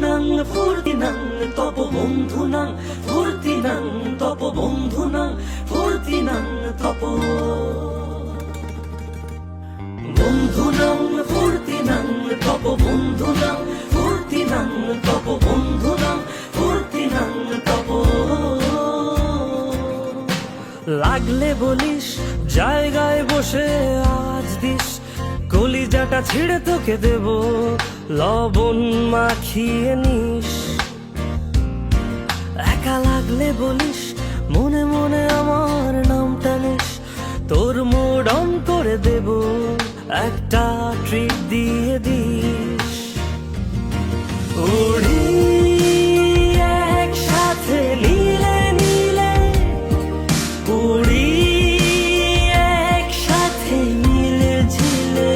বন্ধুনাং ফুর্তিনাং তপ বন্ধুনাং ফুর্তিনাং তপ বন্ধুনাং ফুর্তিনাং তপ বন্ধুনাং ফুর্তিনাং তপ বন্ধুনাং ফুর্তিনাং তপ বন্ধুনাং ফুর্তিনাং তপ লাগলে বলিস জায়গায় বসে আজ দিস কলিজাটা ছিঁড়ে তোকে দেব লবণ মাখিয়ে নিস একা লাগলে বলিস মনে মনে আমার নামটা নিস তোর মুড অন করে দেব একটা ট্রিট দিয়ে দিস উড়ি একসাথে নীলে নীলে উড়ি একসাথে মিলে ঝিলে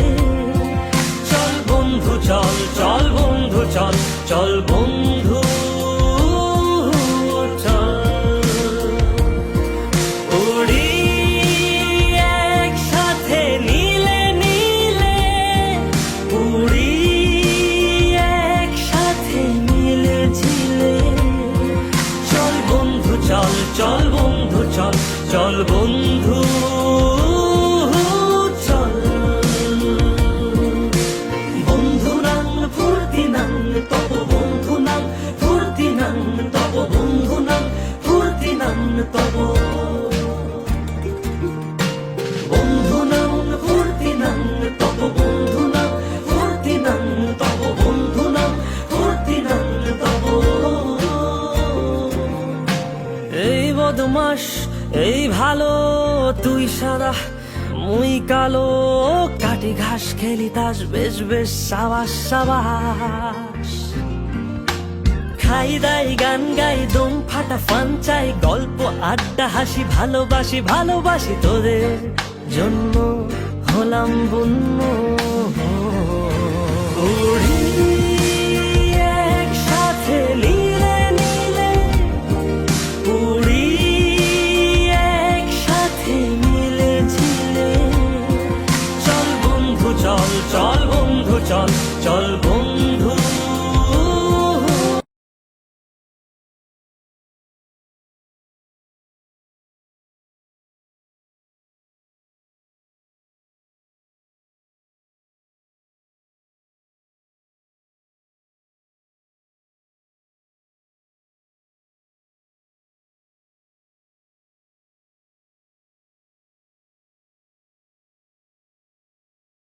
চল বন্ধু চল চল বন্ধু চল চল বন্ধু চল বন্ধু চল চল বন্ধু চল বন্ধুনাং ফুর্তিনাং তপ বন্ধুনাং ফুর্তিনাং তপ বন্ধুনাং ফুর্তিনাং তপ বন্ধুনাং ফুর্তিনাং তপ বন্ধুনাং ফুর্তিনাং তপ বন্ধুনাং ফুর্তিনাং তপ এই বদমাস এই ভালো তুই সাদা মুই কালো কাটি ঘাস খেলি তাস বেশ বেশ সাবাস সাবাস খাই দাই গান গাই দম ফাটা ফান চাই গল্প আড্ডা হাসি ভালোবাসি ভালোবাসি তোদের জন্য হলাম বন্য উড়ি একসাথে নীলে নীলে উড়ি একসাথে মিলে ঝিলে চল বন্ধু চল চল বন্ধু চল চল